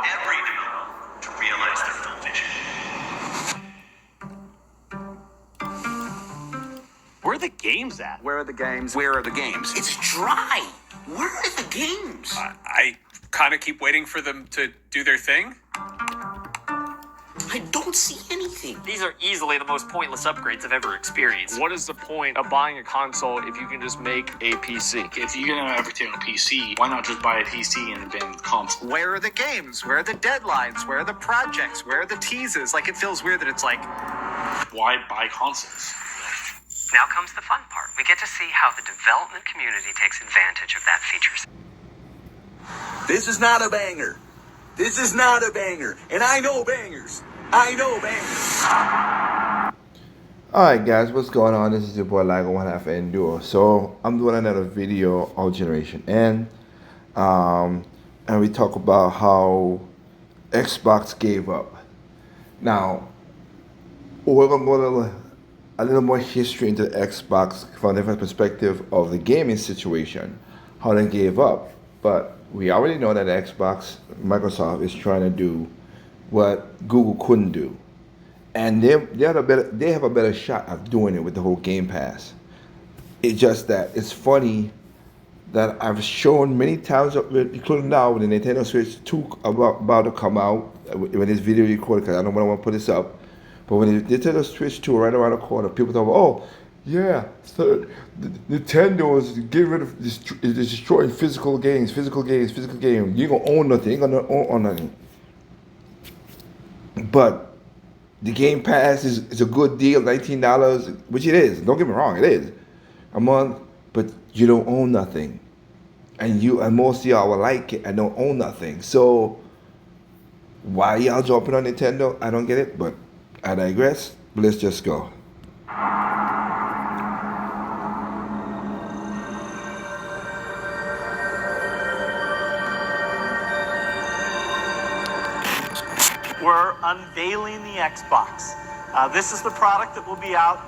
every developer to realize their full vision. Where are the games at? Where are the games? Where are the games? It's dry. Where are the games? I kind of keep waiting for them to do their thing. I don't see anything. These are easily the most pointless upgrades I've ever experienced. What is the point of buying a console if you can just make a PC? If you're gonna have everything on a PC, why not just buy a PC and then console? Where are the games? Where are the deadlines? Where are the projects? Where are the teases? Like, it feels weird that it's like, Why buy consoles? Now comes the fun part. We get to see how the development community takes advantage of that feature. This is not a banger. This is not a banger. And I know bangers. I know bangers. Alright guys, what's going on? This is your boy Ligo 1/2 Enduro. So I'm doing another video on Generation N. And we talk about how Xbox gave up. Now, we're gonna go a little more history into Xbox from the perspective of the gaming situation, how they gave up. But we already know that Xbox, Microsoft is trying to do what Google couldn't do, and they have a better shot of doing it with the whole Game Pass. It's just that it's funny that I've shown many times, including now when the Nintendo Switch 2 about to come out, when this video recorded, because I don't want to put this up. But when the Nintendo Switch 2 right around the corner, people talk about, oh, yeah, so Nintendo is getting rid of, destroying physical games. You ain't gonna own nothing, you ain't gonna own nothing. But the Game Pass is a good deal, $19, which it is. Don't get me wrong, it is a month, but you don't own nothing. And most of y'all will like it and don't own nothing. So why y'all jumping on Nintendo? I don't get it, but I digress. Let's just go. We're unveiling the Xbox. This is the product that will be out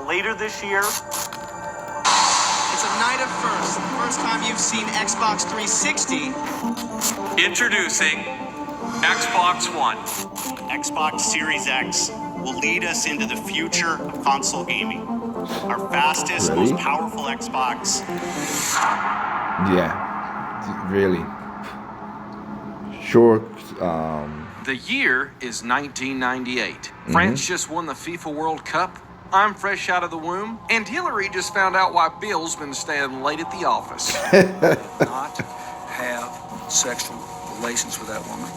later this year. It's a night of firsts. The first time you've seen Xbox 360. Introducing Xbox One. Xbox Series X will lead us into the future of console gaming. Our fastest, most powerful Xbox. Yeah, really. Short. The year is 1998. France just won the FIFA World Cup. I'm fresh out of the womb. And Hillary just found out why Bill's been staying late at the office. Not have sexual relations with that woman.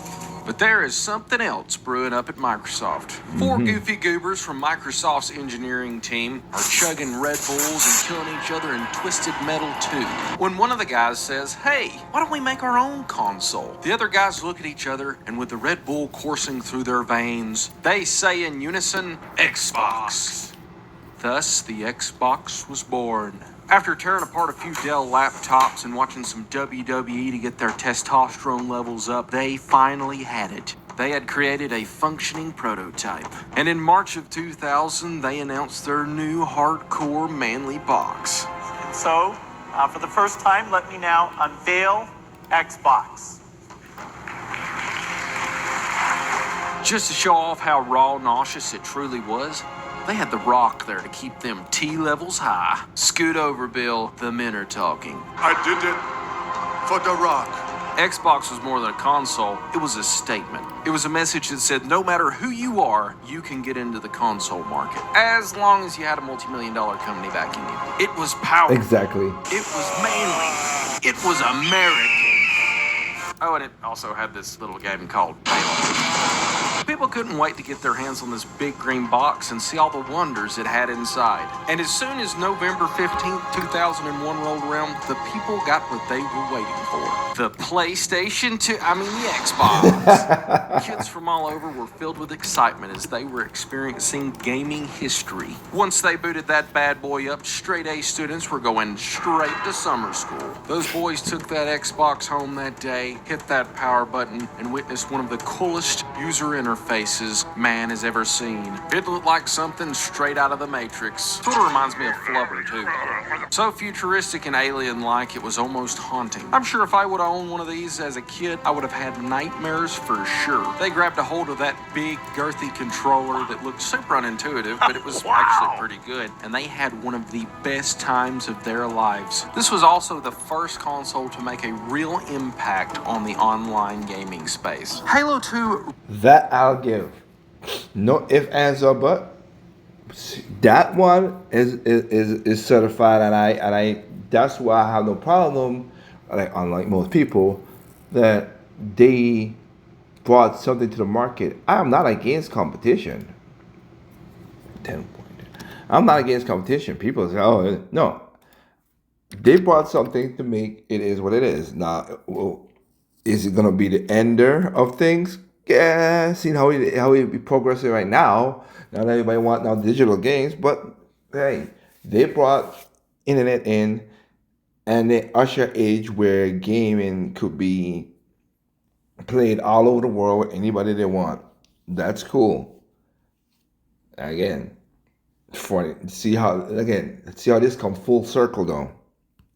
But there is something else brewing up at Microsoft. Four goofy goobers from Microsoft's engineering team are chugging Red Bulls and killing each other in Twisted Metal 2. When one of the guys says, hey, why don't we make our own console? The other guys look at each other, and with the Red Bull coursing through their veins, they say in unison, Xbox. Thus, the Xbox was born. After tearing apart a few Dell laptops and watching some WWE to get their testosterone levels up, they finally had it. They had created a functioning prototype. And in March of 2000, they announced their new hardcore manly box. And so, for the first time, let me now unveil Xbox. Just to show off how raw nauseous it truly was, they had The Rock there to keep them T levels high. Scoot over, Bill. The men are talking. I did it for The Rock. Xbox was more than a console. It was a statement. It was a message that said no matter who you are, you can get into the console market. As long as you had a multi-million-dollar company backing you. It was powerful. Exactly. It was manly. It was American. Oh, and it also had this little game called Halo. People couldn't wait to get their hands on this big green box and see all the wonders it had inside. And as soon as November 15th, 2001 rolled around, the people got what they were waiting for. The PlayStation 2, the Xbox. Kids from all over were filled with excitement as they were experiencing gaming history. Once they booted that bad boy up, straight A students were going straight to summer school. Those boys took that Xbox home that day, hit that power button, and witnessed one of the coolest user interfaces interfaces man has ever seen. It looked like something straight out of the Matrix. Sort of reminds me of Flubber, too. So futuristic and alien-like, it was almost haunting. I'm sure if I would have owned one of these as a kid, I would have had nightmares for sure. They grabbed a hold of that big, girthy controller that looked super unintuitive, but it was actually pretty good, and they had one of the best times of their lives. This was also the first console to make a real impact on the online gaming space. Halo 2... That I'll give. No ifs, ands, or but. That one is certified, and I that's why I have no problem, like unlike most people, that they brought something to the market. I am not against competition. 10 point. I'm not against competition. People say, "Oh no," they brought something to make it is what it is. Now, is it gonna be the ender of things? Yeah, seeing how we be progressing right now. Not everybody want now digital games, but hey, they brought internet in, and they usher age where gaming could be played all over the world with anybody they want. That's cool. Again, see how this come full circle though.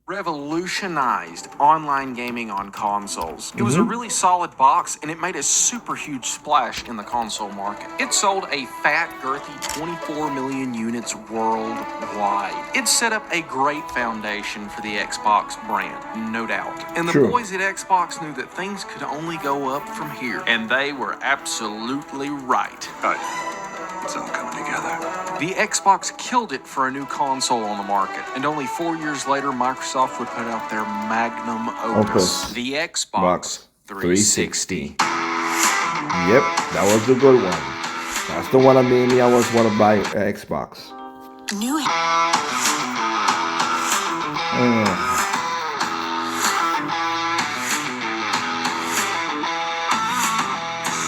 Revolutionized online gaming on consoles. It was a really solid box, and it made a super huge splash in the console market. It sold a fat, girthy 24 million units worldwide. It set up a great foundation for the Xbox brand, no doubt. And the boys at Xbox knew that things could only go up from here, and they were absolutely right. It's all coming together. The Xbox killed it for a new console on the market, and only 4 years later, Microsoft would put out their magnum opus, the Xbox 360. Yep, that was a good one. That's the one I mainly always want to buy an Xbox.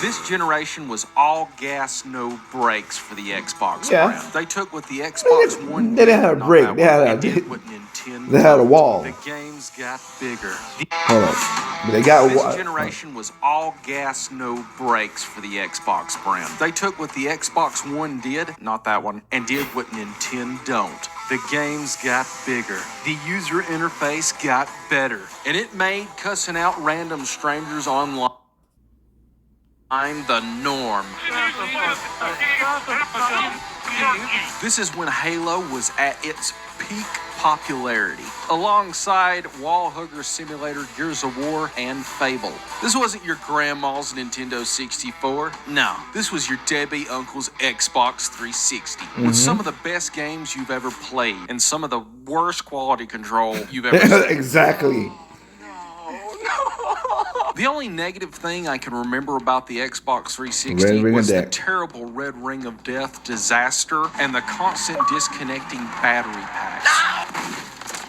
This generation was all gas, no brakes for the Xbox brand. They took what the Xbox One They had a break. They had a wall. The games got bigger. Hold on. They got a wall. This generation was all gas, no brakes for the Xbox brand. They took what the Xbox One did, not that one, and did what Nintendo don't. The games got bigger. The user interface got better. And it made cussing out random strangers online the norm. This is when Halo was at its peak popularity, alongside Wall Hugger Simulator, Gears of War, and Fable. This wasn't your grandma's Nintendo 64. No, this was your Debbie uncle's Xbox 360, with some of the best games you've ever played and some of the worst quality control you've ever seen. Exactly. The only negative thing I can remember about the Xbox 360 was the terrible Red Ring of Death disaster and the constant disconnecting battery packs.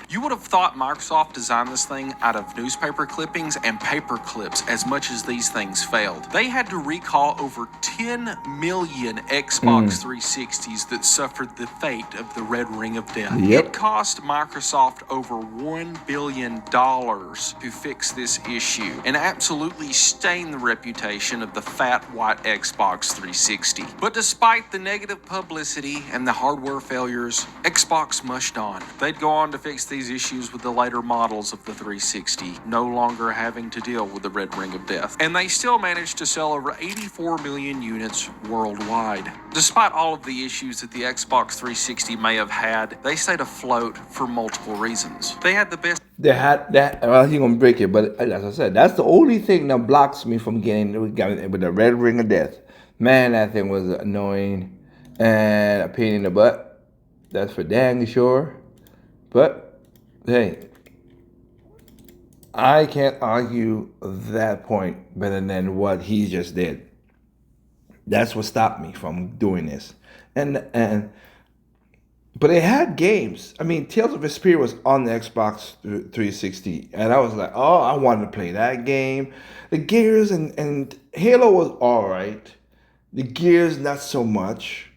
You would have thought Microsoft designed this thing out of newspaper clippings and paper clips as much as these things failed. They had to recall over 10 million Xbox 360s that suffered the fate of the Red Ring of Death. It cost Microsoft over $1 billion to fix this issue and absolutely stain the reputation of the fat white Xbox 360. But despite the negative publicity and the hardware failures, Xbox mushed on. They'd go on to fix these issues with the later models of the 360, no longer having to deal with the Red Ring of Death. And they still managed to sell over 84 million units worldwide. Despite all of the issues that the Xbox 360 may have had, they stayed afloat for multiple reasons. They had the best... They had that, well, he's gonna break it, but as I said, that's the only thing that blocks me from getting with the Red Ring of Death. Man, that thing was annoying and a pain in the butt. That's for dang sure. But hey, I can't argue that point better than what he just did. That's what stopped me from doing this. But it had games. I mean, Tales of Vesperia was on the Xbox 360, and I was like, oh, I wanted to play that game. The Gears and Halo was all right. The Gears, not so much.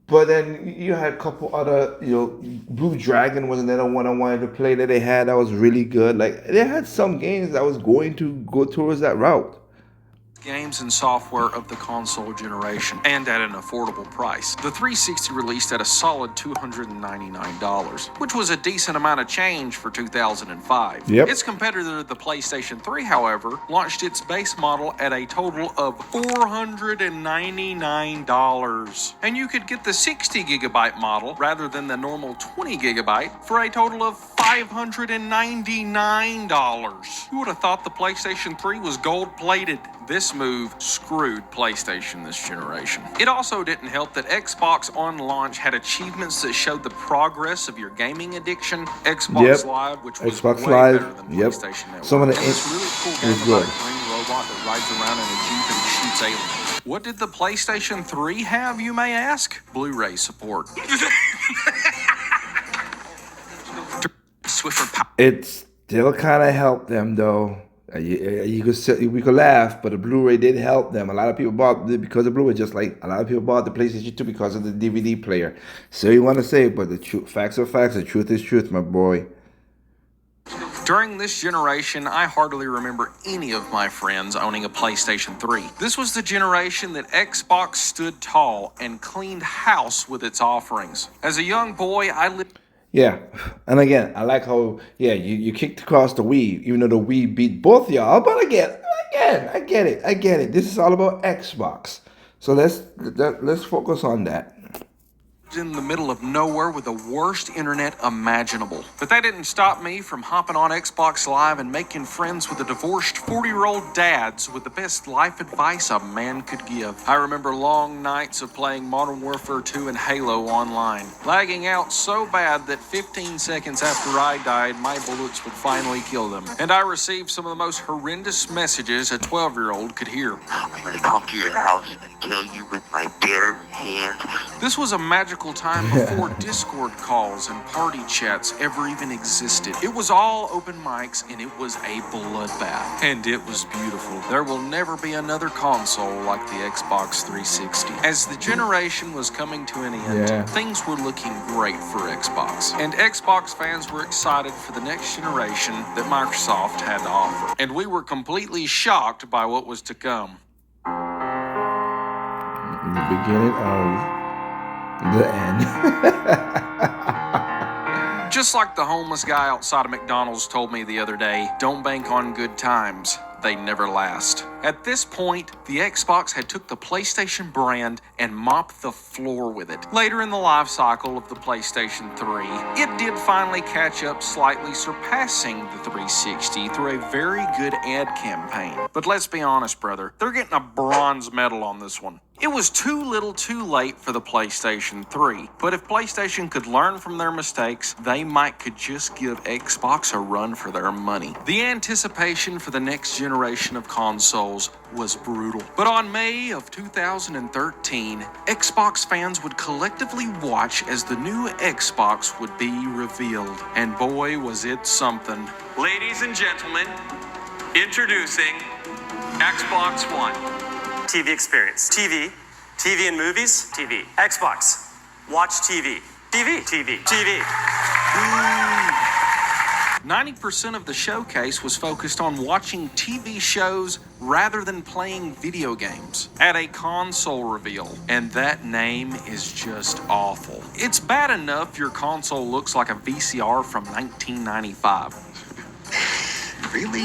But then you had a couple other, Blue Dragon was another one I wanted to play that they had that was really good. Like, they had some games that was going to go towards that route. games and software of the console generation, and at an affordable price. The 360 released at a solid $299, which was a decent amount of change for 2005. Yep. Its competitor, the PlayStation 3, however, launched its base model at a total of $499, and you could get the 60 gigabyte model rather than the normal 20 gigabyte for a total of $599. Who would have thought the PlayStation 3 was gold-plated? This move screwed PlayStation this generation. It also didn't help that Xbox on launch had achievements that showed the progress of your gaming addiction. Xbox Live, which was Xbox way Live, better than yep. PlayStation Network. Some of the and this really cool game was about good. a green robot that rides around in a Jeep and shoots aliens. What did the PlayStation 3 have, you may ask? Blu-ray support. Swiffer power. It still kind of helped them though. You could say, we could laugh, but the Blu-ray did help them. A lot of people bought it because of Blu-ray, just like a lot of people bought the PlayStation 2 because of the DVD player. So you want to say, but the facts are facts. The truth is truth, my boy. During this generation, I hardly remember any of my friends owning a PlayStation 3. This was the generation that Xbox stood tall and cleaned house with its offerings. As a young boy, I lived... Yeah, and again, I like how, yeah, you kicked across the Wii, even though the Wii beat both y'all, but again, I get it. This is all about Xbox. So let's focus on that. in the middle of nowhere with the worst internet imaginable. But that didn't stop me from hopping on Xbox Live and making friends with the divorced 40-year-old dads with the best life advice a man could give. I remember long nights of playing Modern Warfare 2 and Halo online, lagging out so bad that 15 seconds after I died, my bullets would finally kill them. And I received some of the most horrendous messages a 12-year-old could hear. I'm gonna come to your house and kill you with my bare hands. This was a magical time before Discord calls and party chats ever even existed. It was all open mics and it was a bloodbath. And it was beautiful. There will never be another console like the Xbox 360. As the generation was coming to an end, things were looking great for Xbox. And Xbox fans were excited for the next generation that Microsoft had to offer. And we were completely shocked by what was to come. The beginning of the end. Just like the homeless guy outside of McDonald's told me the other day, don't bank on good times. They never last. At this point, the Xbox had took the PlayStation brand and mopped the floor with it. Later in the life cycle of the PlayStation 3, it did finally catch up, slightly surpassing the 360 through a very good ad campaign. But let's be honest, brother, they're getting a bronze medal on this one. It was too little too late for the PlayStation 3, but if PlayStation could learn from their mistakes, they could just give Xbox a run for their money. The anticipation for the next generation of consoles was brutal. But on May of 2013, Xbox fans would collectively watch as the new Xbox would be revealed. And boy, was it something. Ladies and gentlemen, introducing Xbox One. TV experience. TV and movies. TV. Xbox. Watch TV. TV. 90% of the showcase was focused on watching TV shows rather than playing video games at a console reveal, and that name is just awful. It's bad enough your console looks like a VCR from 1995. Really?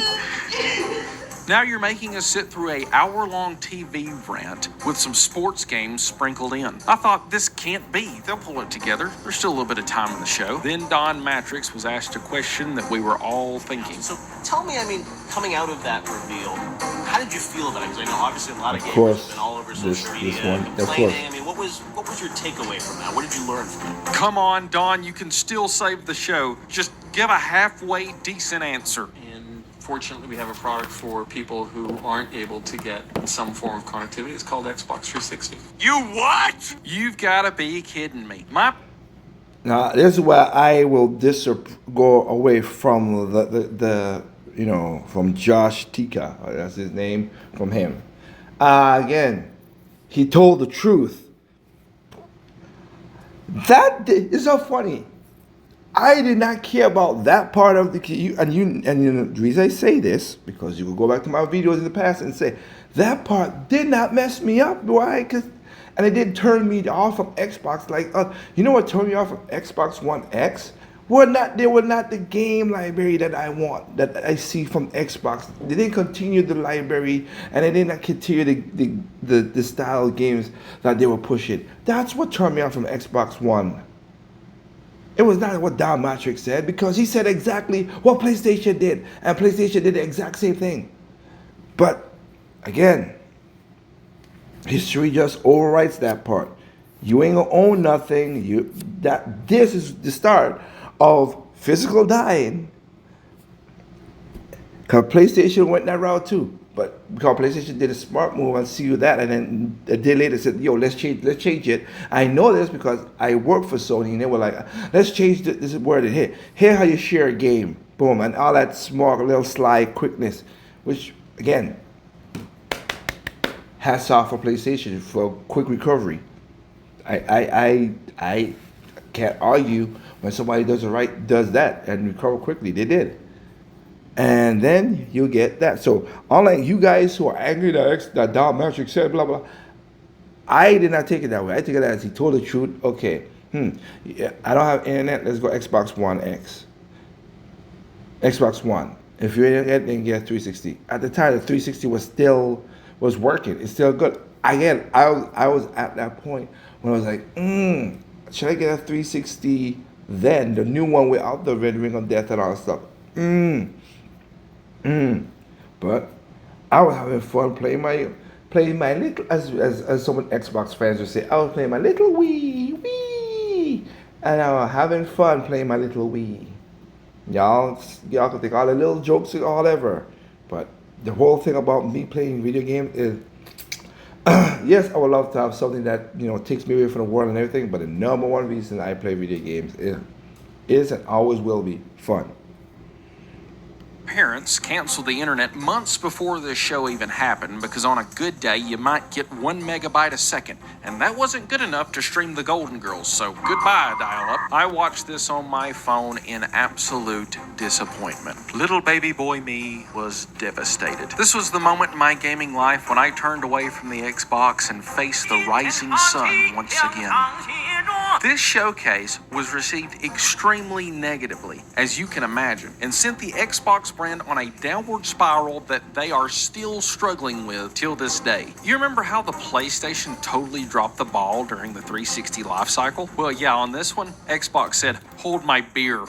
Now you're making us sit through an hour-long TV rant with some sports games sprinkled in. I thought, this can't be. They'll pull it together. There's still a little bit of time in the show. Then Don Matrix was asked a question that we were all thinking. So tell me, coming out of that reveal, how did you feel about it? Because I know obviously a lot of Of gamers course, have been all over social media this one, of complaining. course. What was your takeaway from that? What did you learn from it? Come on, Don, you can still save the show. Just give a halfway decent answer. Fortunately, we have a product for people who aren't able to get some form of connectivity. It's called Xbox 360. You what? You've got to be kidding me. Now, this is where I will go away from the from Josh Tika. That's his name, from him. Again, he told the truth. That is so funny. I did not care about that part of the the reason I say this, because you can go back to my videos in the past and say that part did not mess me up. Why? And it did turn me off of Xbox. Like, you know what turned me off of Xbox One X? They were not the game library that I want, that I see from Xbox. They didn't continue the library, and they did not continue the style of games that they were pushing. That's what turned me off from Xbox One. It was not what Don Matrix said, because he said exactly what PlayStation did, and PlayStation did the exact same thing. But again, history just overwrites that part. You ain't gonna own nothing. This is the start of physical dying. Because PlayStation went that route too. But because PlayStation did a smart move and see that, and then a day later said, yo, let's change it. I know this because I work for Sony, and they were like, let's change this word in here. Here how you share a game. Boom. And all that smart little slide quickness. Which, again, hats off for PlayStation for quick recovery. I can't argue when somebody does that and recover quickly. They did. And then you get that. So unlike you guys who are angry that Don Matrix said blah blah, I did not take it that way. I take it as he told the truth. Okay, yeah, I don't have internet. Let's go Xbox One X. Xbox One. If you're internet, then get 360. At the time, the 360 was working. It's still good. Again, I was at that point when I was like, should I get a 360 then? The new one without the red ring of death and all that stuff. But I was having fun playing my little, as some Xbox fans would say, I was playing my little Wii, and I was having fun playing my little Wii. Y'all can take all the little jokes or whatever, but the whole thing about me playing video games is, yes, I would love to have something that takes me away from the world and everything, but the number one reason I play video games is and always will be fun. Parents canceled the internet months before this show even happened because on a good day you might get 1 megabyte a second, and that wasn't good enough to stream the Golden Girls, so goodbye dial-up. I watched this on my phone in absolute disappointment. Little baby boy me was devastated. This was the moment in my gaming life when I turned away from the Xbox and faced the rising sun once again. This showcase was received extremely negatively, as you can imagine, and sent the Xbox brand on a downward spiral that they are still struggling with till this day. You remember how the PlayStation totally dropped the ball during the 360 life cycle? Well, yeah, on this one, Xbox said, hold my beer.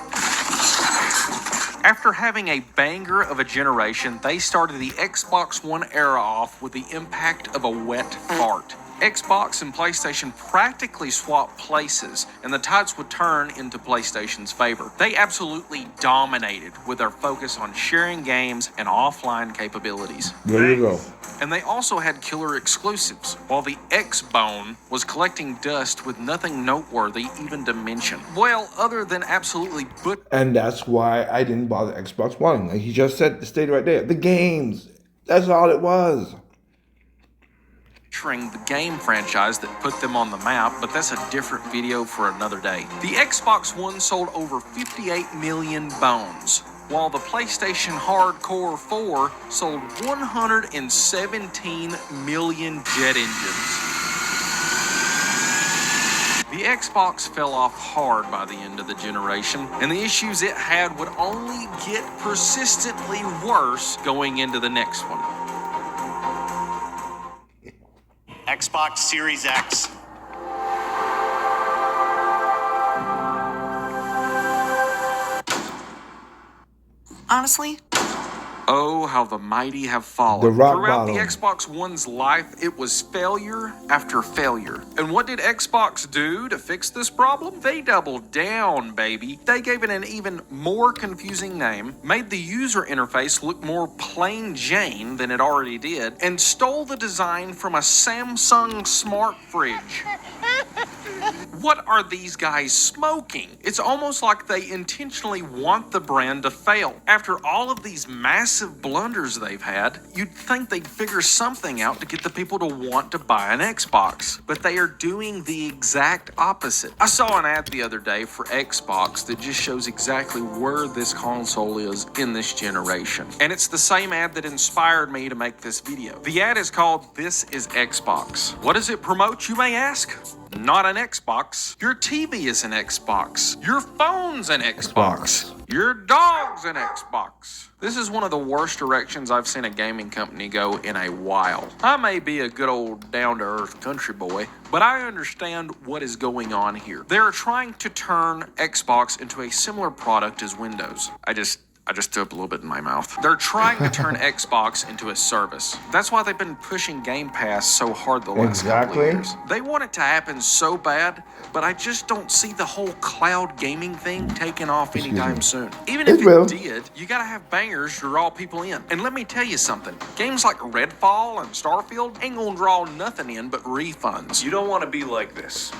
After having a banger of a generation, they started the Xbox One era off with the impact of a wet fart. Xbox and PlayStation practically swapped places, and the tides would turn into PlayStation's favor. They absolutely dominated with their focus on sharing games and offline capabilities. There you go. And they also had killer exclusives, while the Xbone was collecting dust with nothing noteworthy even to mention. Well, other than absolutely And that's why I didn't bother Xbox One. Like he just stated right there. The games. That's all it was. The game franchise that put them on the map, but that's a different video for another day. The Xbox One sold over 58 million bones, while the PlayStation Hardcore 4 sold 117 million jet engines. The Xbox fell off hard by the end of the generation, and the issues it had would only get persistently worse going into the next one. Xbox Series X. Honestly? Oh, how the mighty have fallen. The rock Throughout bottom. the Xbox One's life, it was failure after failure. And what did Xbox do to fix this problem? They doubled down, baby. They gave it an even more confusing name, made the user interface look more plain Jane than it already did, and stole the design from a Samsung smart fridge. What are these guys smoking? It's almost like they intentionally want the brand to fail. After all of these massive blunders they've had, you'd think they'd figure something out to get the people to want to buy an Xbox. But they are doing the exact opposite. I saw an ad the other day for Xbox that just shows exactly where this console is in this generation. And it's the same ad that inspired me to make this video. The ad is called This is Xbox. What does it promote, you may ask? Not an Xbox. Your TV is an Xbox. Your phone's an Xbox. Your dog's an Xbox. This is one of the worst directions I've seen a gaming company go in a while. I may be a good old down-to-earth country boy, but I understand what is going on here. They're trying to turn Xbox into a similar product as Windows. I just threw up a little bit in my mouth. They're trying to turn Xbox into a service. That's why they've been pushing Game Pass so hard the last couple of years. They want it to happen so bad, but I just don't see the whole cloud gaming thing taking off anytime soon. Even if it did, you gotta have bangers to draw people in. And let me tell you something, games like Redfall and Starfield ain't gonna draw nothing in but refunds. You don't want to be like this.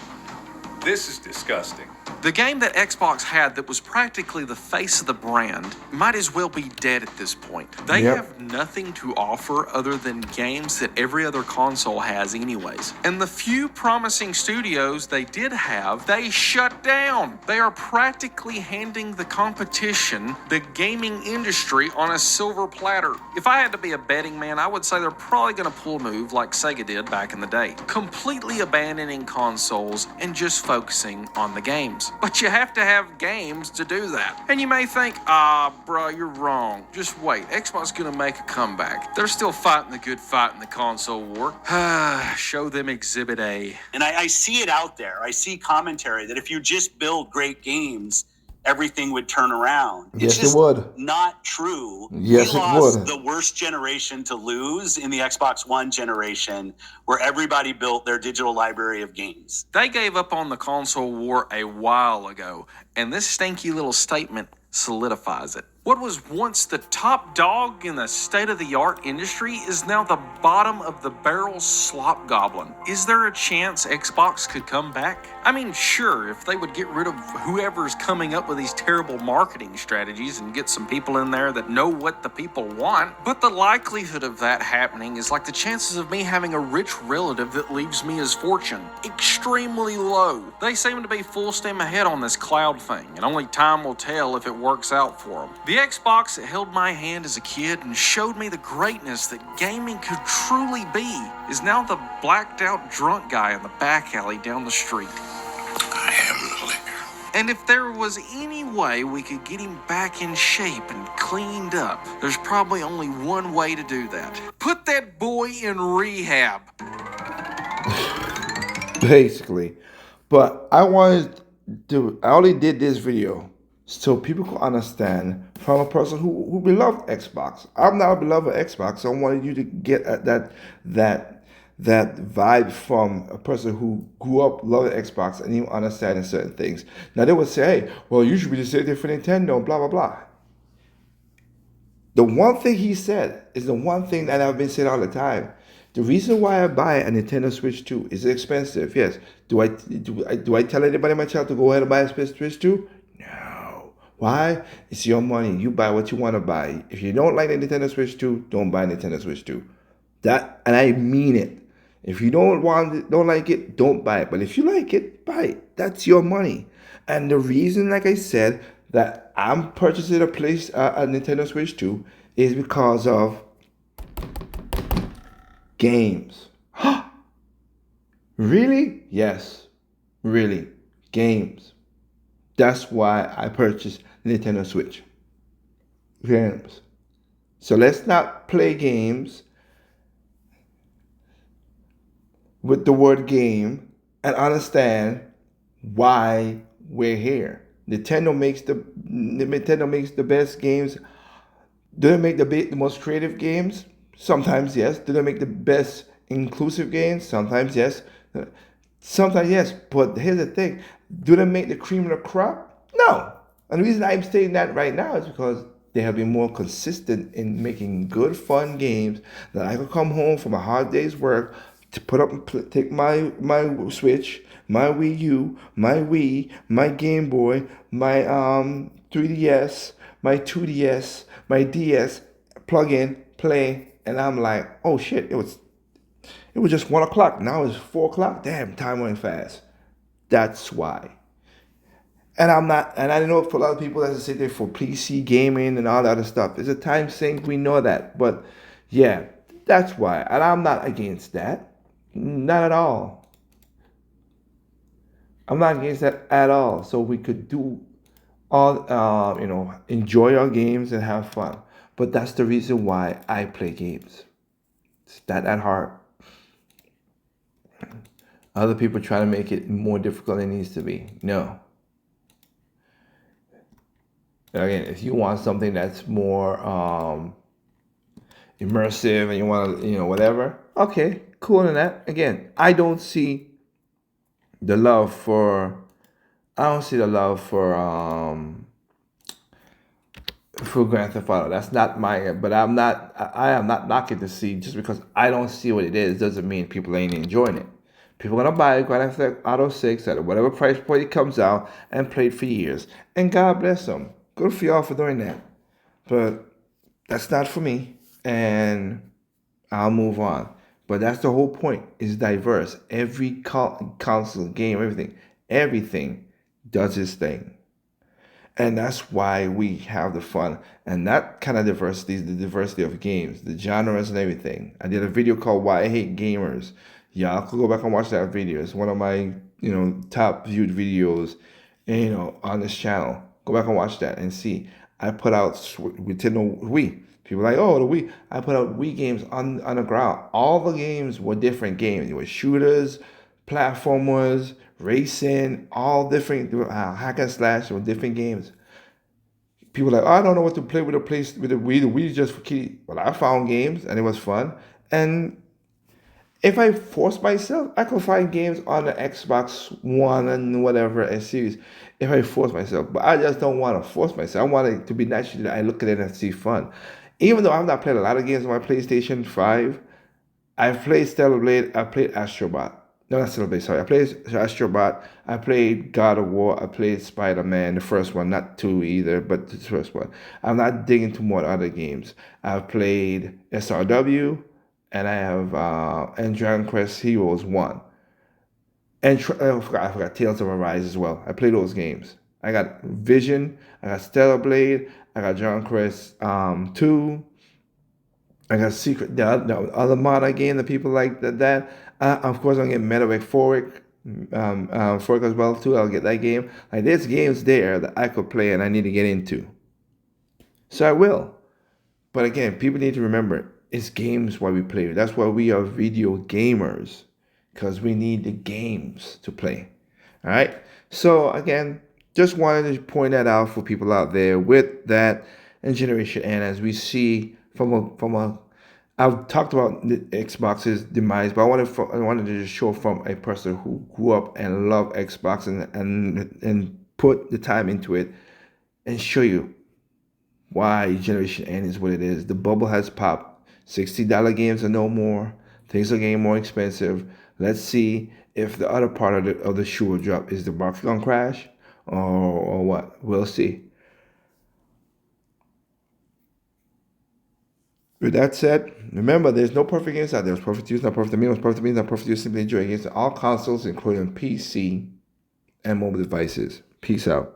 This is disgusting. The game that Xbox had that was practically the face of the brand might as well be dead at this point. They have nothing to offer other than games that every other console has anyways. And the few promising studios they did have, they shut down. They are practically handing the competition, the gaming industry, on a silver platter. If I had to be a betting man, I would say they're probably going to pull a move like Sega did back in the day, completely abandoning consoles and just focusing on the games. But you have to have games to do that. And you may think, bro, you're wrong. Just wait, Xbox gonna make a comeback. They're still fighting the good fight in the console war. Show them Exhibit A. And I see it out there. I see commentary that if you just build great games, everything would turn around. Yes, it's just it would. Not true. Yes, we it lost would. the worst generation to lose in the Xbox One generation, where everybody built their digital library of games. They gave up on the console war a while ago, and this stinky little statement solidifies it. What was once the top dog in the state-of-the-art industry is now the bottom of the barrel slop goblin. Is there a chance Xbox could come back? I mean, sure, if they would get rid of whoever's coming up with these terrible marketing strategies and get some people in there that know what the people want, but the likelihood of that happening is like the chances of me having a rich relative that leaves me his fortune. Extremely low. They seem to be full steam ahead on this cloud thing, and only time will tell if it works out for them. The Xbox that held my hand as a kid and showed me the greatness that gaming could truly be is now the blacked out drunk guy in the back alley down the street. I am the liquor. And if there was any way we could get him back in shape and cleaned up, there's probably only one way to do that. Put that boy in rehab. Basically. But I only did this video so people can understand from a person who beloved Xbox. I'm not a beloved Xbox, so I wanted you to get at that vibe from a person who grew up loving Xbox and even understanding certain things. Now they would say, hey, well, you should be the same thing for Nintendo, blah, blah, blah. The one thing he said is the one thing that I've been saying all the time. The reason why I buy a Nintendo Switch 2 is expensive, yes. Do I tell anybody in my child to go ahead and buy a Switch 2? Why? It's your money. You buy what you want to buy. If you don't like the Nintendo Switch 2, don't buy Nintendo Switch 2. And I mean it. If you don't like it, don't buy it. But if you like it, buy it. That's your money. And the reason, like I said, that I'm purchasing a Nintendo Switch 2 is because of games. Really? Yes. Really. Games. That's why I purchased Nintendo Switch. Games. So let's not play games with the word game and understand why we're here. Nintendo makes the best games. Do they make the most creative games? Sometimes yes. Do they make the best inclusive games? Sometimes yes. Sometimes yes. But here's the thing. Do they make the cream of the crop? No. And the reason I'm saying that right now is because they have been more consistent in making good, fun games that I could come home from a hard day's work, to put up, take my Switch, my Wii U, my Wii, my Game Boy, my 3DS, my 2DS, my DS, plug in, play, and I'm like, oh shit, it was just 1 o'clock. Now it's 4 o'clock. Damn, time went fast. That's why. And I know for a lot of people that's sit there for PC gaming and all that other stuff. It's a time sink, we know that. But yeah, that's why. And I'm not against that. Not at all. I'm not against that at all. So we could do all, enjoy our games and have fun. But that's the reason why I play games. It's not that hard. Other people try to make it more difficult than it needs to be. No. Again, if you want something that's more immersive and you want to, whatever, okay, cool in that. Again, I don't see the love for Grand Theft Auto. That's not my, but I am not knocking to see. Just because I don't see what it is doesn't mean people ain't enjoying it. People are gonna buy Grand Theft Auto 6 at whatever price point it comes out and play it for years. And God bless them. Good for y'all for doing that. But that's not for me. And I'll move on. But that's the whole point. It's diverse. Every console, game, everything does its thing. And that's why we have the fun. And that kind of diversity is the diversity of games, the genres and everything. I did a video called Why I Hate Gamers. Y'all could go back and watch that video. It's one of my, top viewed videos, on this channel. Go back and watch that and see. I put out Nintendo Wii. People are like, oh, the Wii. I put out Wii games on the ground. All the games were different games. They were shooters, platformers, racing, all different, hack and slash, were different games. People are like, oh, I don't know what to play with the Wii. The Wii is just for kids. Well, I found games and it was fun. And if I force myself, I could find games on the Xbox One and whatever, a series, if I force myself. But I just don't want to force myself. I want it to be natural that I look at it and see fun. Even though I've not played a lot of games on my PlayStation 5, I've played Stellar Blade, I played Astrobot. No, not Stellar Blade, sorry. I played Astrobot, I played God of War, I played Spider-Man, the first one, not 2 either, but the first one. I'm not digging into more other games. I've played SRW, and I have and Dragon Quest Heroes 1. And I forgot Tales of Arise as well. I played those games. I got Vision, I got Stellar Blade, I got Dragon Quest 2, I got the other modern game that people like that. Of course, I'm getting Metal Fork as well too. I'll get that game. Like there's games there that I could play and I need to get into. So I will. But again, people need to remember, it's games why we play. That's why we are video gamers, because we need the games to play. All right. So again, just wanted to point that out for people out there with that and Generation N, as we see I've talked about the Xbox's demise, but I wanted to just show from a person who grew up and loved Xbox and put the time into it, and show you why Generation N is what it is. The bubble has popped. $60 games are no more. Things are getting more expensive. Let's see if the other part of the shoe will drop. Is the market gonna crash or what? We'll see. With that said, remember, there's no perfect games out there. There's perfect use, not perfect to me. It's perfect to me, not perfect to you. Simply enjoy games on all consoles, including PC and mobile devices. Peace out.